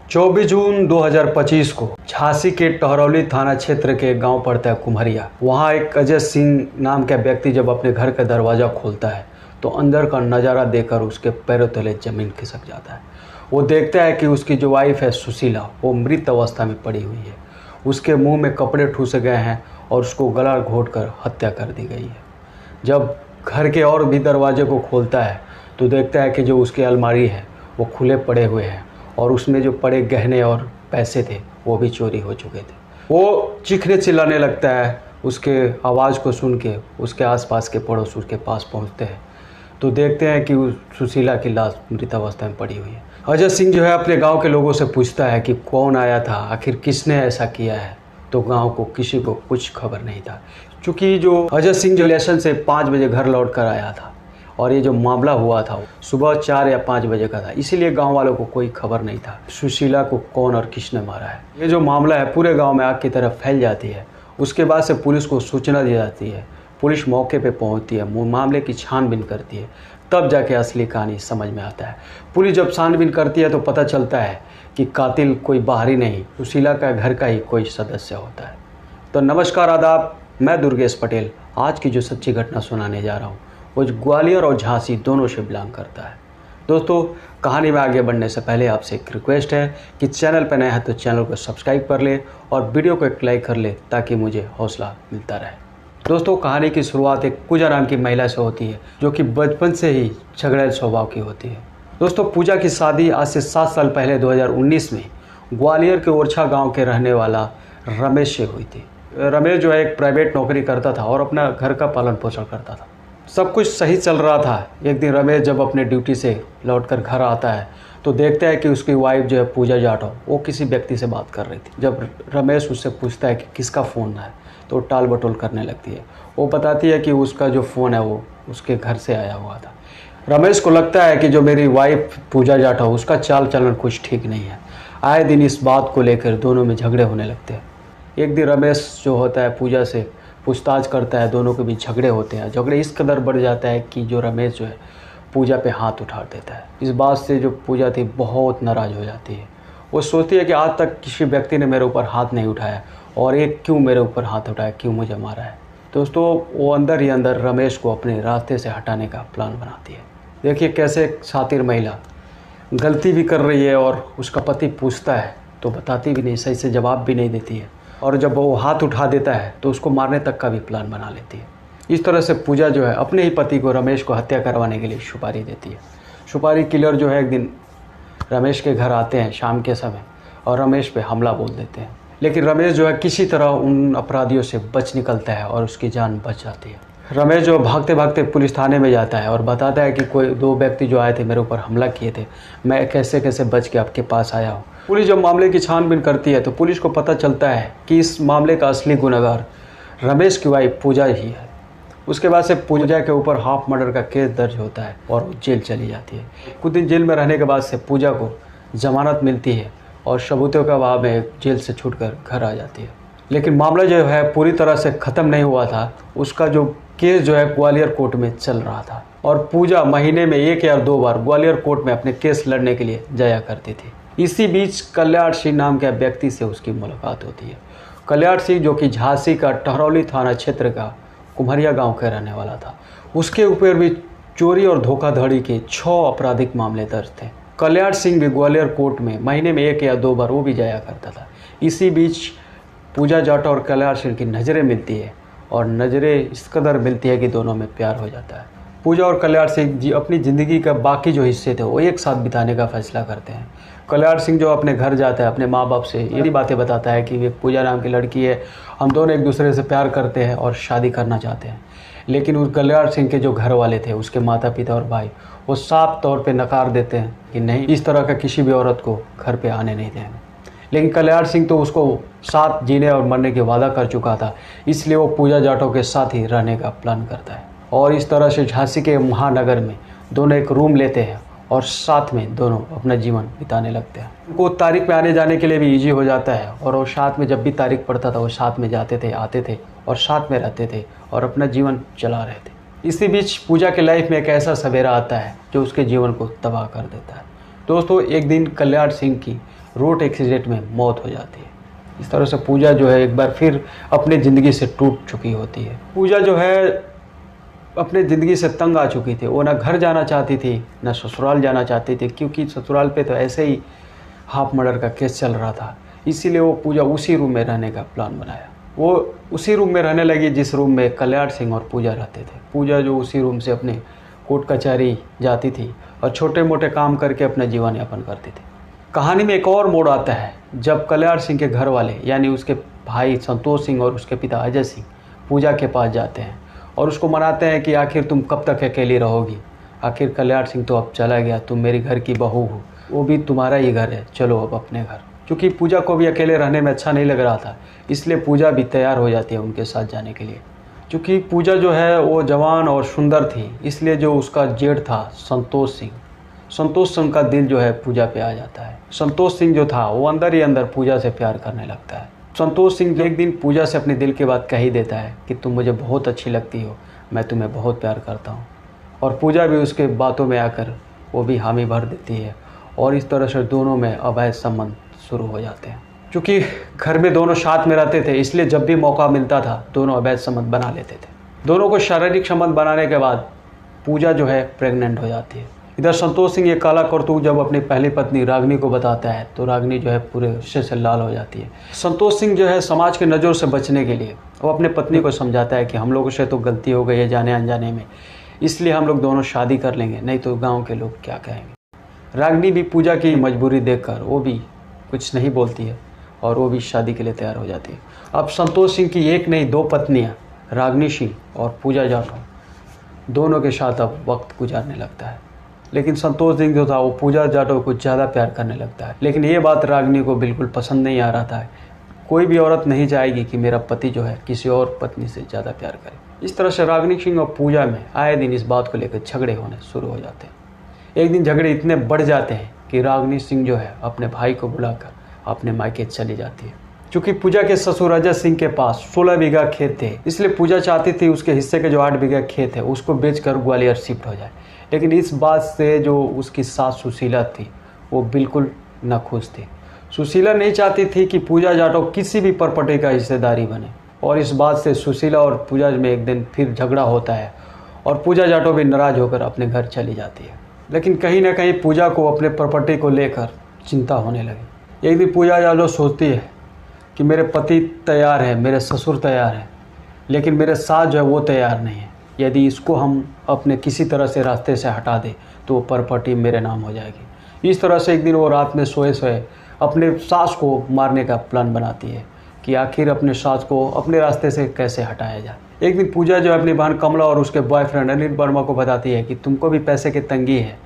24 जून 2025 को झांसी के टहरौली थाना क्षेत्र के गांव पड़ता है कुम्हरिया। वहां एक अजय सिंह नाम का व्यक्ति जब अपने घर का दरवाज़ा खोलता है तो अंदर का नज़ारा देखकर उसके पैरों तले ज़मीन खिसक जाता है। वो देखता है कि उसकी जो वाइफ है सुशीला, वो मृत अवस्था में पड़ी हुई है। उसके मुंह में कपड़े ठूसे गए हैं और उसको गला घोट कर हत्या कर दी गई है। जब घर के और भी दरवाजे को खोलता है तो देखता है कि जो उसकी अलमारी है वो खुले पड़े हुए हैं और उसमें जो पड़े गहने और पैसे थे वो भी चोरी हो चुके थे। वो चीखने चिल्लाने लगता है। उसके आवाज़ को सुन के उसके आसपास के पड़ोस उसके पास पहुंचते हैं तो देखते हैं कि उस सुशीला की लाश मृत अवस्था में पड़ी हुई है। अजय सिंह जो है अपने गांव के लोगों से पूछता है कि कौन आया था, आखिर किसने ऐसा किया है। तो गांव को किसी को कुछ खबर नहीं था, क्योंकि जो अजय सिंह जो रिलेशन से 5 बजे घर लौट कर आया था और ये जो मामला हुआ था वो सुबह 4 या 5 बजे का था, इसीलिए गांव वालों को कोई खबर नहीं था सुशीला को कौन और किसने मारा है। ये जो मामला है पूरे गांव में आग की तरफ फैल जाती है। उसके बाद से पुलिस को सूचना दी जाती है। पुलिस मौके पे पहुंचती है, मामले की छानबीन करती है, तब जाके असली कहानी समझ में आता है। पुलिस जब छानबीन करती है तो पता चलता है कि कातिल कोई बाहरी नहीं, सुशीला का घर का ही कोई सदस्य होता है। तो नमस्कार, आदाब, मैं दुर्गेश पटेल। आज की जो सच्ची घटना सुनाने जा रहा हूँ वो ग्वालियर और झांसी दोनों से बिलोंग करता है। दोस्तों, कहानी में आगे बढ़ने से पहले आपसे एक रिक्वेस्ट है कि चैनल पर नए हैं तो चैनल को सब्सक्राइब कर ले और वीडियो को एक लाइक कर ले ताकि मुझे हौसला मिलता रहे। दोस्तों, कहानी की शुरुआत एक पूजा नाम की महिला से होती है जो कि बचपन से ही झगड़ेल स्वभाव की होती है। दोस्तों, पूजा की शादी आज से 7 साल पहले 2019 में ग्वालियर के ओरछा गाँव के रहने वाला रमेश से हुई थी। रमेश जो है एक प्राइवेट नौकरी करता था और अपना घर का पालन पोषण करता था। सब कुछ सही चल रहा था। एक दिन रमेश जब अपने ड्यूटी से लौटकर घर आता है तो देखता है कि उसकी वाइफ जो है पूजा जाटव वो किसी व्यक्ति से बात कर रही थी। जब रमेश उससे पूछता है कि किसका फ़ोन है तो टाल बटोल करने लगती है। वो बताती है कि उसका जो फ़ोन है वो उसके घर से आया हुआ था। रमेश को लगता है कि जो मेरी वाइफ पूजा जाटव उसका चाल चलन कुछ ठीक नहीं है। आए दिन इस बात को लेकर दोनों में झगड़े होने लगते हैं। एक दिन रमेश जो होता है पूजा से पूछताछ करता है, दोनों के बीच झगड़े होते हैं। झगड़े इस कदर बढ़ जाता है कि जो रमेश जो है पूजा पे हाथ उठा देता है। इस बात से जो पूजा थी बहुत नाराज़ हो जाती है। वो सोचती है कि आज तक किसी व्यक्ति ने मेरे ऊपर हाथ नहीं उठाया और एक क्यों मेरे ऊपर हाथ उठाया, क्यों मुझे मारा है। दोस्तों, वो अंदर ही अंदर रमेश को अपने रास्ते से हटाने का प्लान बनाती है। देखिए कैसे एक शातिर महिला गलती भी कर रही है और उसका पति पूछता है तो बताती भी नहीं, सही से जवाब भी नहीं देती है और जब वो हाथ उठा देता है तो उसको मारने तक का भी प्लान बना लेती है। इस तरह से पूजा जो है अपने ही पति को रमेश को हत्या करवाने के लिए सुपारी देती है। सुपारी किलर जो है एक दिन रमेश के घर आते हैं शाम के समय और रमेश पे हमला बोल देते हैं, लेकिन रमेश जो है किसी तरह उन अपराधियों से बच निकलता है और उसकी जान बच जाती है। रमेश जो भागते भागते पुलिस थाने में जाता है और बताता है कि कोई 2 व्यक्ति जो आए थे मेरे ऊपर हमला किए थे, मैं कैसे कैसे बच के आपके पास आया हूँ। पुलिस जब मामले की छानबीन करती है तो पुलिस को पता चलता है कि इस मामले का असली गुनहगार रमेश की वाइफ पूजा ही है। उसके बाद से पूजा के ऊपर हाफ मर्डर का केस दर्ज होता है और वो जेल चली जाती है। कुछ दिन जेल में रहने के बाद से पूजा को जमानत मिलती है और सबूतों का अभाव में जेल से छूटकर घर आ जाती है। लेकिन मामला जो है पूरी तरह से ख़त्म नहीं हुआ था। उसका जो केस जो है ग्वालियर कोर्ट में चल रहा था और पूजा महीने में 1 या 2 बार ग्वालियर कोर्ट में अपने केस लड़ने के लिए जाया करती थी। इसी बीच कल्याण सिंह नाम के व्यक्ति से उसकी मुलाकात होती है। कल्याण सिंह जो कि झांसी का टहरौली थाना क्षेत्र का कुम्हरिया गांव का रहने वाला था। उसके ऊपर भी चोरी और धोखाधड़ी के 6 आपराधिक मामले दर्ज थे। कल्याण सिंह भी ग्वालियर कोर्ट में महीने में 1 या 2 बार वो भी जाया करता था। इसी बीच पूजा जाटव और कल्याण सिंह की नज़रें मिलती है और नज़रें इस कदर मिलती है कि दोनों में प्यार हो जाता है। पूजा और कल्याण सिंह जी अपनी ज़िंदगी का बाकी जो हिस्से थे वो एक साथ बिताने का फैसला करते हैं। कल्याण सिंह जो अपने घर जाता है अपने माँ बाप से यही बातें बताता है कि ये पूजा नाम की लड़की है, हम दोनों एक दूसरे से प्यार करते हैं और शादी करना चाहते हैं। लेकिन उस कल्याण सिंह के जो घर वाले थे, उसके माता पिता और भाई, वो साफ तौर पे नकार देते हैं कि नहीं, इस तरह का किसी भी औरत को घर पे आने नहीं देंगे। लेकिन कल्याण सिंह तो उसको साथ जीने और मरने के वादा कर चुका था, इसलिए वो पूजा जाटव के साथ ही रहने का प्लान करता है और इस तरह से झांसी के महानगर में दोनों एक रूम लेते हैं और साथ में दोनों अपना जीवन बिताने लगते हैं। उनको तारीख में आने जाने के लिए भी ईजी हो जाता है और वो साथ में जब भी तारीख पड़ता था वो साथ में जाते थे, आते थे और साथ में रहते थे और अपना जीवन चला रहे थे। इसी बीच पूजा के लाइफ में एक ऐसा सवेरा आता है जो उसके जीवन को तबाह कर देता है। दोस्तों, एक दिन कल्याण सिंह की रोड एक्सीडेंट में मौत हो जाती है। इस तरह से पूजा जो है एक बार फिर अपनी ज़िंदगी से टूट चुकी होती है। पूजा जो है अपने ज़िंदगी से तंग आ चुकी थी। वो ना घर जाना चाहती थी ना ससुराल जाना चाहती थी, क्योंकि ससुराल पे तो ऐसे ही हाफ मर्डर का केस चल रहा था। इसीलिए वो पूजा उसी रूम में रहने का प्लान बनाया। वो उसी रूम में रहने लगी जिस रूम में कल्याण सिंह और पूजा रहते थे। पूजा जो उसी रूम से अपने कोर्ट कचहरी जाती थी और छोटे मोटे काम करके अपना जीवन यापन करती थी। कहानी में एक और मोड़ आता है जब कल्याण सिंह के घर वाले यानी उसके भाई संतोष सिंह और उसके पिता अजय सिंह पूजा के पास जाते हैं और उसको मनाते हैं कि आखिर तुम कब तक अकेली रहोगी, आखिर कल्याण सिंह तो अब चला गया, तुम मेरी घर की बहू हो, वो भी तुम्हारा ही घर है, चलो अब अपने घर। क्योंकि पूजा को भी अकेले रहने में अच्छा नहीं लग रहा था, इसलिए पूजा भी तैयार हो जाती है उनके साथ जाने के लिए। क्योंकि पूजा जो है वो जवान और सुंदर थी, इसलिए जो उसका जेठ था संतोष सिंह का दिल जो है पूजा पे आ जाता है। संतोष सिंह जो था वो अंदर ही अंदर पूजा से प्यार करने लगता है। संतोष सिंह एक दिन पूजा से अपने दिल की बात कह ही देता है कि तुम मुझे बहुत अच्छी लगती हो, मैं तुम्हें बहुत प्यार करता हूँ। और पूजा भी उसके बातों में आकर वो भी हामी भर देती है और इस तरह से दोनों में अवैध संबंध शुरू हो जाते हैं। क्योंकि घर में दोनों साथ में रहते थे, इसलिए जब भी मौका मिलता था दोनों अवैध संबंध बना लेते थे। दोनों को शारीरिक संबंध बनाने के बाद पूजा जो है प्रेग्नेंट हो जाती है। इधर संतोष सिंह ये काला करतूत जब अपनी पहली पत्नी रागिनी को बताता है तो रागिनी जो है पूरे गुस्से से लाल हो जाती है। संतोष सिंह जो है समाज के नज़रों से बचने के लिए वो अपने पत्नी को समझाता है कि हम लोगों से तो गलती हो गई है जाने अनजाने में, इसलिए हम लोग दोनों शादी कर लेंगे, नहीं तो गाँव के लोग क्या कहेंगे। रागिनी भी पूजा की मजबूरी देखकर वो भी कुछ नहीं बोलती है और वो भी शादी के लिए तैयार हो जाती है। अब संतोष सिंह की एक नहीं दो पत्नियाँ रागिनी सिंह और पूजा जाटव दोनों के साथ अब वक्त गुजारने लगता है। लेकिन संतोष सिंह जो था वो पूजा जाटव को ज़्यादा प्यार करने लगता है। लेकिन ये बात रागिनी को बिल्कुल पसंद नहीं आ रहा था। कोई भी औरत नहीं चाहेगी कि मेरा पति जो है किसी और पत्नी से ज़्यादा प्यार करे। इस तरह से रागिनी सिंह और पूजा में आए दिन इस बात को लेकर झगड़े होने शुरू हो जाते हैं। एक दिन झगड़े इतने बढ़ जाते हैं कि रागिनी सिंह जो है अपने भाई को बुलाकर अपने मायके चली जाती है। क्योंकि पूजा के ससुर अजय सिंह के पास 16 बीघा खेत थे, इसलिए पूजा चाहती थी उसके हिस्से के जो 8 बीघा खेत है उसको बेचकर ग्वालियर शिफ्ट हो जाए। लेकिन इस बात से जो उसकी सास सुशीला थी वो बिल्कुल नाखुश थी। सुशीला नहीं चाहती थी कि पूजा जाटव किसी भी प्रॉपर्टी का हिस्सेदारी बने और इस बात से सुशीला और पूजा में एक दिन फिर झगड़ा होता है और पूजा जाटव भी नाराज़ होकर अपने घर चली जाती है। लेकिन कहीं ना कहीं पूजा को अपने प्रॉपर्टी को लेकर चिंता होने लगी। एक दिन पूजा जाटव सोचती है कि मेरे पति तैयार है, मेरे ससुर तैयार है, लेकिन मेरे सास जो है वो तैयार नहीं है। यदि इसको हम अपने किसी तरह से रास्ते से हटा दें तो वो प्रॉपर्टी मेरे नाम हो जाएगी। इस तरह से एक दिन वो रात में सोए अपने सास को मारने का प्लान बनाती है कि आखिर अपने सास को अपने रास्ते से कैसे हटाया जाए। एक दिन पूजा जो है अपनी बहन कमला और उसके बॉयफ्रेंड अनिल वर्मा को बताती है कि तुमको भी पैसे की तंगी है,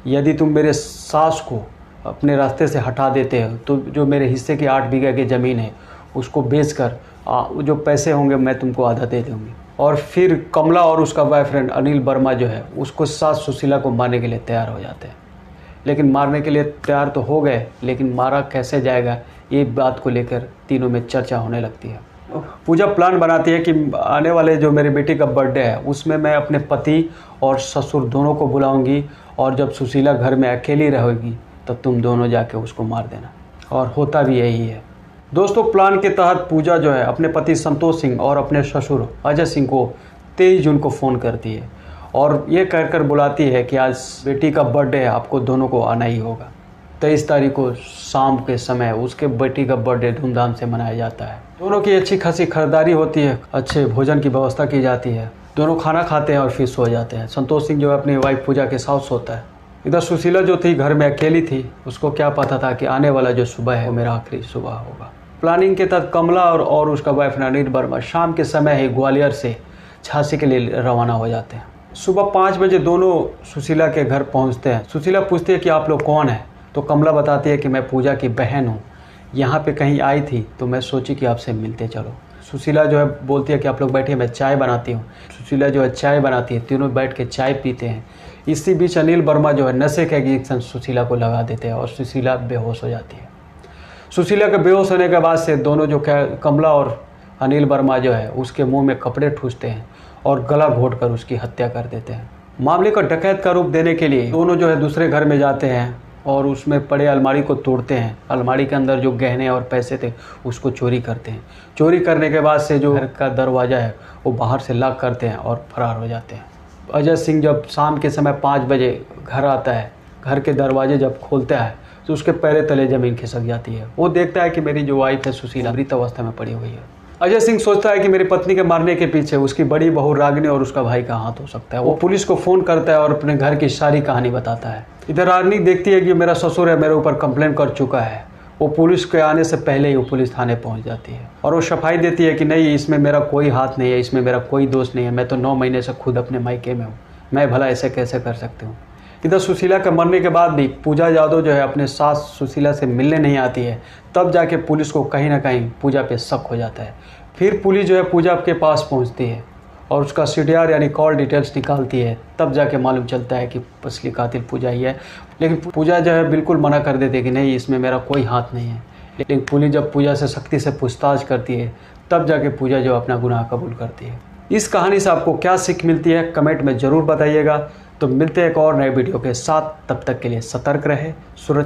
यदि तुम मेरे सास को अपने रास्ते से हटा देते हो तो जो मेरे हिस्से की 8 बीघा की ज़मीन है उसको बेचकर जो पैसे होंगे मैं तुमको आधा दे दूँगी। और फिर कमला और उसका बॉयफ्रेंड अनिल वर्मा जो है उसको सास सुशीला को मारने के लिए तैयार हो जाते हैं। लेकिन मारने के लिए तैयार तो हो गए, लेकिन मारा कैसे जाएगा ये बात को लेकर तीनों में चर्चा होने लगती है। पूजा प्लान बनाती है कि आने वाले जो मेरी बेटी का बर्थडे है उसमें मैं अपने पति और ससुर दोनों को बुलाऊंगी और जब सुशीला घर में अकेली रहेगी तब तुम दोनों जाके उसको मार देना। और होता भी यही है। दोस्तों, प्लान के तहत पूजा जो है अपने पति संतोष सिंह और अपने ससुर अजय सिंह को 23 जून को फ़ोन करती है और ये कहकर बुलाती है कि आज बेटी का बर्थडे है, आपको दोनों को आना ही होगा। 23 तारीख को शाम के समय उसके बेटी का बर्थडे धूमधाम से मनाया जाता है। दोनों की अच्छी खासी खरीदारी होती है, अच्छे भोजन की व्यवस्था की जाती है, दोनों खाना खाते हैं और फिर सो जाते हैं। संतोष सिंह जो है अपनी वाइफ पूजा के साथ सोता है। इधर सुशीला जो थी घर में अकेली थी, उसको क्या पता था कि आने वाला जो सुबह है वो मेरा आखिरी सुबह होगा। प्लानिंग के तहत कमला और उसका बॉयफ्रेंड अनिल वर्मा शाम के समय ही ग्वालियर से झांसी के लिए रवाना हो जाते हैं। सुबह 5 बजे दोनों सुशीला के घर पहुंचते हैं। सुशीला पूछती है कि आप लोग कौन हैं, तो कमला बताती है कि मैं पूजा की बहन हूँ, यहाँ पे कहीं आई थी तो मैं सोची कि आपसे मिलते चलो। सुशीला जो है बोलती है कि आप लोग बैठिए, मैं चाय बनाती हूँ। सुशीला जो है चाय बनाती है, तीनों बैठ के चाय पीते हैं। इसी बीच अनिल वर्मा जो है नशे का इंजेक्शन सुशीला को लगा देते हैं और सुशीला बेहोश हो जाती है। सुशीला के बेहोश होने के बाद से दोनों जो कमला और अनिल वर्मा जो है उसके मुंह में कपड़े ठूसते हैं और गला घोट कर उसकी हत्या कर देते हैं। मामले को डकैत का रूप देने के लिए दोनों जो है दूसरे घर में जाते हैं और उसमें पड़े अलमारी को तोड़ते हैं। अलमारी के अंदर जो गहने और पैसे थे उसको चोरी करते हैं। चोरी करने के बाद से जो घर का दरवाज़ा है वो बाहर से लॉक करते हैं और फरार हो जाते हैं। अजय सिंह जब शाम के समय 5 बजे घर आता है, घर के दरवाजे जब खोलता है तो उसके पैरे तले ज़मीन खिसक जाती है। वो देखता है कि मेरी जो वाइफ है सुशीला मृत अवस्था में पड़ी हुई है। अजय सिंह सोचता है कि मेरी पत्नी के मारने के पीछे उसकी बड़ी बहू रागिनी और उसका भाई का हाथ हो सकता है। वो पुलिस को फ़ोन करता है और अपने घर की सारी कहानी बताता है। इधर रागिनी देखती है कि मेरा ससुर है, मेरे ऊपर कंप्लेन कर चुका है। वो पुलिस के आने से पहले ही वो पुलिस थाने पहुंच जाती है और वो सफाई देती है कि नहीं, इसमें मेरा कोई हाथ नहीं है, इसमें मेरा कोई दोष नहीं है। मैं तो 9 महीने से खुद अपने मायके में हूँ, मैं भला ऐसे कैसे कर सकती हूँ। इधर सुशीला के मरने के बाद भी पूजा यादव जो है अपने सास सुशीला से मिलने नहीं आती है। तब जाके पुलिस को कहीं ना कहीं पूजा पे शक हो जाता है। फिर पुलिस जो है पूजा के पास पहुंचती है और उसका CDR यानी कॉल डिटेल्स निकालती है। तब जाके मालूम चलता है कि असली कातिल पूजा ही है। लेकिन पूजा जो है बिल्कुल मना कर देती है कि नहीं, इसमें मेरा कोई हाथ नहीं है। लेकिन पुलिस जब पूजा से सख्ती से पूछताछ करती है तब जाके पूजा जो अपना गुनाह कबूल करती है। इस कहानी से आपको क्या सीख मिलती है कमेंट में ज़रूर बताइएगा। तो मिलते हैं एक और नए वीडियो के साथ, तब तक के लिए सतर्क रहे, सुरक्षित